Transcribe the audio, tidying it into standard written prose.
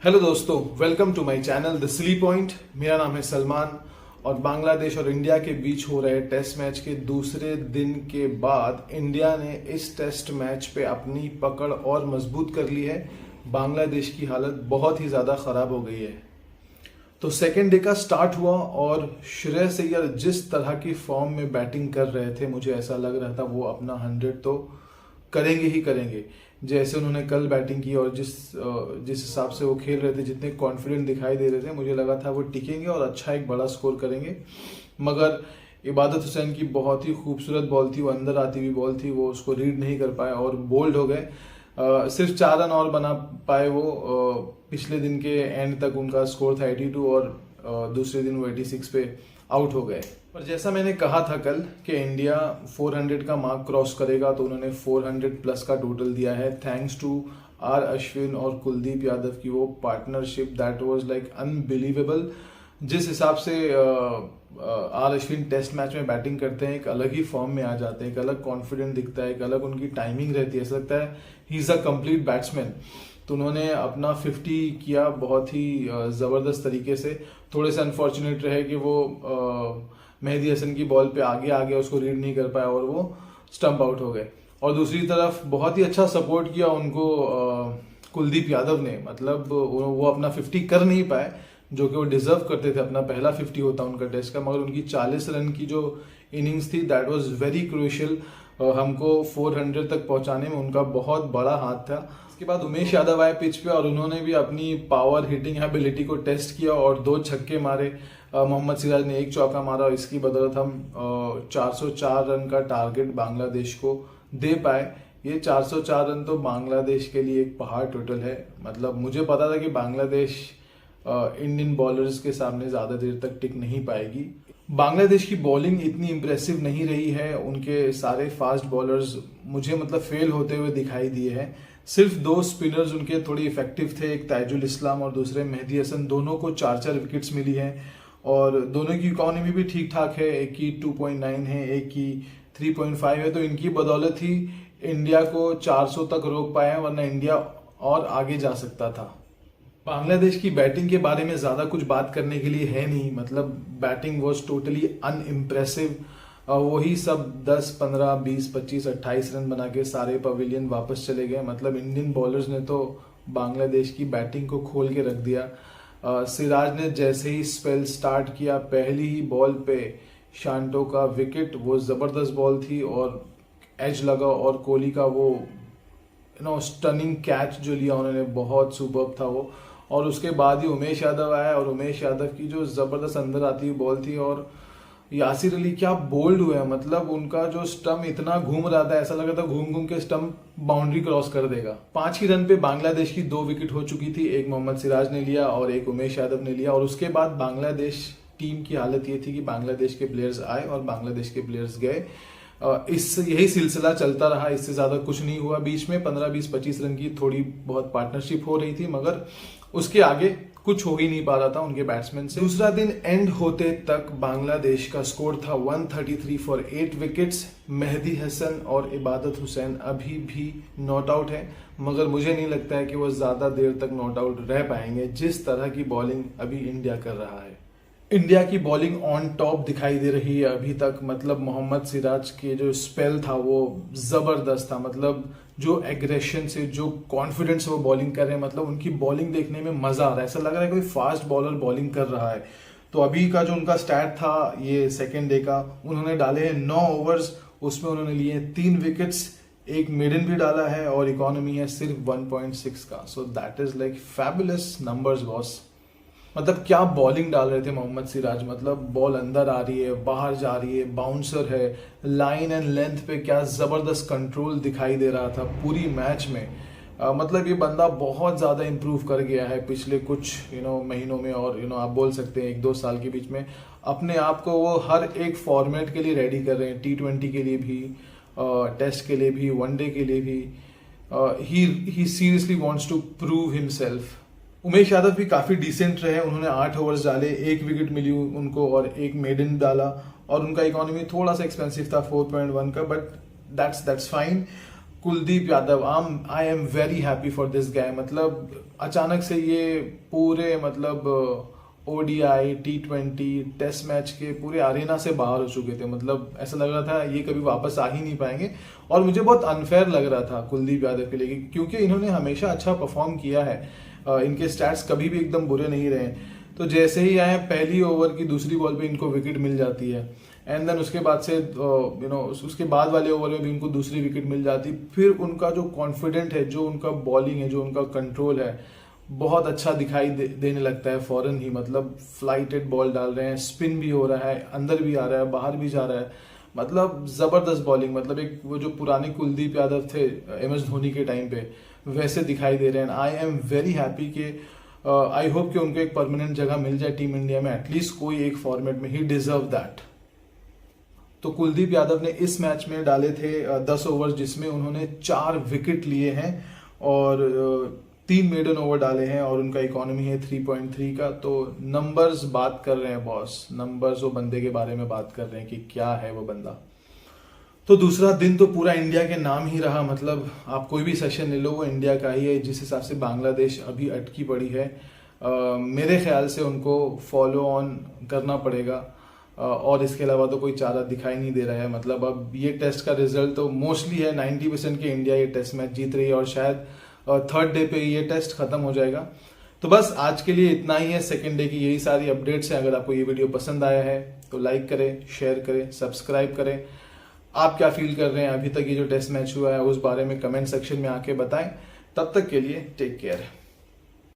Hello दोस्तों, welcome to my channel the silly point. मेरा नाम है सलमान और बांग्लादेश और इंडिया के बीच हो रहे टेस्ट मैच के दूसरे दिन के बाद इंडिया ने इस टेस्ट मैच पे अपनी पकड़ और मजबूत कर ली है। बांग्लादेश की हालत बहुत ही ज़्यादा ख़राब हो गई है। तो सेकेंड डे का स्टार्ट हुआ और श्रेयस अय्यर जिस तरह की फॉर्म में बैटिंग कर रहे थे, मुझे ऐसा लग रहा था वो अपना 100 तो करेंगे ही करेंगे। जैसे उन्होंने कल बैटिंग की और जिस हिसाब से वो खेल रहे थे, जितने कॉन्फिडेंट दिखाई दे रहे थे, मुझे लगा था वो टिकेंगे और अच्छा एक बड़ा स्कोर करेंगे। मगर इबादत हुसैन की बहुत ही खूबसूरत बॉल थी, वो अंदर आती हुई बॉल थी, वो उसको रीड नहीं कर पाए और बोल्ड हो गए। सिर्फ 4 रन और बना पाए वो। पिछले दिन के एंड तक उनका स्कोर था 82 और दूसरे दिन वो 86 पे आउट हो गए। पर जैसा मैंने कहा था कल कि इंडिया 400 का मार्क क्रॉस करेगा, तो उन्होंने 400 प्लस का टोटल दिया है, थैंक्स टू आर अश्विन और कुलदीप यादव की वो partnership. That was like unbelievable. जिस हिसाब से आर अश्विन टेस्ट मैच में बैटिंग करते हैं, एक अलग ही फॉर्म में आ जाते हैं, एक अलग कॉन्फिडेंट दिखता है, एक अलग उनकी टाइमिंग रहती है, ऐसा लगता है he is a complete batsman. तो उन्होंने अपना 50 किया बहुत ही ज़बरदस्त तरीके से। थोड़े से अनफॉर्चुनेट रहे कि वो मेहदी हसन की बॉल पे आगे आ गया, उसको रीड नहीं कर पाया और वो स्टंप आउट हो गए। और दूसरी तरफ बहुत ही अच्छा सपोर्ट किया उनको कुलदीप यादव ने। मतलब वो अपना 50 कर नहीं पाए, जो कि वो डिजर्व करते थे, अपना पहला 50 होता उनका टेस्ट का, मगर उनकी 40 रन की जो इनिंग्स थी दैट वाज वेरी क्रूशियल। हमको 400 तक पहुंचाने में उनका बहुत बड़ा हाथ था। इसके बाद उमेश यादव आए पिच पे और उन्होंने भी अपनी पावर हिटिंग एबिलिटी को टेस्ट किया और 2 छक्के मारे। मोहम्मद सिराज ने 1 चौका मारा और इसकी बदौलत हम 404 रन का टारगेट बांग्लादेश को दे पाए। ये 404 रन तो बांग्लादेश के लिए एक पहाड़ टोटल है। मतलब मुझे पता था कि बांग्लादेश इंडियन बॉलर्स के सामने ज्यादा देर तक टिक नहीं पाएगी। बांग्लादेश की बॉलिंग इतनी इंप्रेसिव नहीं रही है। उनके सारे फास्ट बॉलर्स मुझे फेल होते हुए दिखाई दिए हैं। सिर्फ 2 स्पिनर्स उनके थोड़ी इफेक्टिव थे, एक ताजुल इस्लाम और दूसरे मेहदी हसन। दोनों को 4-4 विकेट्स मिली हैं और दोनों की इकोनॉमी भी ठीक ठाक है। एक की 2.9 है, एक की 3.5 है। तो इनकी बदौलत ही इंडिया को 400 तक रोक पाए हैं, वरना इंडिया और आगे जा सकता था। बांग्लादेश की बैटिंग के बारे में ज्यादा कुछ बात करने के लिए है नहीं। मतलब बैटिंग वॉज टोटली अनइम्प्रेसिव। वही सब 10, 15, 20, 25, 28 रन बना के सारे पवेलियन वापस चले गए। मतलब इंडियन बॉलर्स ने तो बांग्लादेश की बैटिंग को खोल के रख दिया। सिराज ने जैसे ही स्पेल स्टार्ट किया, पहली ही बॉल पे शांटो का विकेट, वो जबरदस्त बॉल थी और एज लगा और कोहली का वो स्टनिंग कैच जो लिया उन्होंने, बहुत सुपर्ब था वो। और उसके बाद ही उमेश यादव आया और उमेश यादव की जो जबरदस्त अंदर आती हुई बॉल थी। और यासिर अली क्या बोल्ड हुए हैं। मतलब उनका जो स्टंप इतना घूम रहा था, ऐसा लगा था घूम घूम के स्टंप बाउंड्री क्रॉस कर देगा। 5 ही रन पे बांग्लादेश की 2 विकेट हो चुकी थी। एक मोहम्मद सिराज ने लिया और एक उमेश यादव ने लिया। और उसके बाद बांग्लादेश टीम की हालत ये थी कि बांग्लादेश के प्लेयर्स आए और बांग्लादेश के प्लेयर्स गए। यही सिलसिला चलता रहा, इससे ज्यादा कुछ नहीं हुआ। बीच में 15, 20, 25 रन की थोड़ी बहुत पार्टनरशिप हो रही थी, मगर उसके आगे कुछ हो ही नहीं पा रहा था उनके बैट्समैन से। दूसरा दिन एंड होते तक बांग्लादेश का स्कोर था 133 फॉर 8 विकेट्स। मेहदी हसन और इबादत हुसैन अभी भी नॉट आउट है, मगर मुझे नहीं लगता है कि वो ज्यादा देर तक नॉट आउट रह पाएंगे, जिस तरह की बॉलिंग अभी इंडिया कर रहा है। इंडिया की बॉलिंग ऑन टॉप दिखाई दे रही है अभी तक। मतलब मोहम्मद सिराज के जो स्पेल था वो जबरदस्त था। मतलब जो एग्रेशन से, जो कॉन्फिडेंस से वो बॉलिंग कर रहे हैं, मतलब उनकी बॉलिंग देखने में मजा आ रहा है। ऐसा लग रहा है कोई फास्ट बॉलर बॉलिंग कर रहा है। तो अभी का जो उनका स्टैट था ये सेकेंड डे का, उन्होंने डाले हैं 9 ओवर्स, उसमें उन्होंने लिए 3 विकेट्स, एक मेडन भी डाला है और इकोनॉमी है सिर्फ 1.6 का। So that is like fabulous numbers boss. मतलब क्या बॉलिंग डाल रहे थे मोहम्मद सिराज। मतलब बॉल अंदर आ रही है, बाहर जा रही है, बाउंसर है, लाइन एंड लेंथ पे क्या जबरदस्त कंट्रोल दिखाई दे रहा था पूरी मैच में। मतलब ये बंदा बहुत ज्यादा इंप्रूव कर गया है पिछले कुछ महीनों में। और आप बोल सकते हैं 1-2 साल के बीच में अपने आप को वो हर एक फॉर्मेट के लिए रेडी कर रहे हैं। T20 के लिए भी, टेस्ट के लिए भी, वनडे के लिए भी। He seriously wants to prove himself. Umesh Yadav भी काफी डिसेंट रहे। उन्होंने 8 ओवर्स डाले, 1 विकेट मिली उनको और एक मेडन डाला। और उनका इकोनॉमी थोड़ा सा एक्सपेंसिव था 4.1 का, but that's fine. Kuldeep Yadav, I am very happy for this guy. मतलब अचानक से ये पूरे मतलब ओडीआई, T20 टेस्ट मैच के पूरे अरेना से बाहर हो चुके थे। मतलब ऐसा लग रहा था ये कभी वापस आ ही नहीं पाएंगे, और मुझे बहुत अनफेयर लग रहा था कुलदीप यादव के लिए, क्योंकि इन्होंने हमेशा अच्छा परफॉर्म किया है। इनके स्टैट्स कभी भी एकदम बुरे नहीं रहे। तो जैसे ही आए पहली ओवर की दूसरी बॉल पे इनको विकेट मिल जाती है, एंड देन उसके बाद से उसके बाद वाले ओवर में भी उनको दूसरी विकेट मिल जाती। फिर उनका जो कॉन्फिडेंट है, जो उनका बॉलिंग है, जो उनका कंट्रोल है, बहुत अच्छा दिखाई देने लगता है फौरन ही। मतलब फ्लाइटेड बॉल डाल रहे हैं, स्पिन भी हो रहा है, अंदर भी आ रहा है, बाहर भी जा रहा है। मतलब जबरदस्त बॉलिंग। मतलब एक वो जो पुराने कुलदीप यादव थे MS धोनी के टाइम पे, वैसे दिखाई दे रहे हैं। आई एम वेरी हैप्पी कि आई होप कि उनको एक परमानेंट जगह मिल जाए टीम इंडिया में, एटलीस्ट कोई एक फॉर्मेट में। He deserve that. तो कुलदीप यादव ने इस मैच में डाले थे 10 ओवर, जिसमें उन्होंने 4 विकेट लिए हैं और 3 मेडन ओवर डाले हैं, और उनका इकोनॉमी है 3.3 का। तो नंबर्स बात कर रहे हैं बॉस, नंबर्स वो बंदे के बारे में बात कर रहे हैं कि क्या है वो बंदा। तो दूसरा दिन तो पूरा इंडिया के नाम ही रहा। मतलब आप कोई भी सेशन ले लो वो इंडिया का ही है। जिस हिसाब से बांग्लादेश अभी अटकी पड़ी है, मेरे ख्याल से उनको फॉलो ऑन करना पड़ेगा, और इसके अलावा तो कोई चारा दिखाई नहीं दे रहा है। मतलब अब ये टेस्ट का रिजल्ट तो मोस्टली है 90% के इंडिया ये टेस्ट मैच जीत रही है, और शायद थर्ड डे पे ये टेस्ट खत्म हो जाएगा। तो बस आज के लिए इतना ही है। सेकेंड डे की यही सारी अपडेट्स हैं। अगर आपको ये वीडियो पसंद आया है तो लाइक करें, शेयर करें, सब्सक्राइब करें। आप क्या फील कर रहे हैं अभी तक ये जो टेस्ट मैच हुआ है उस बारे में कमेंट सेक्शन में आके बताएं। तब तक के लिए टेक केयर।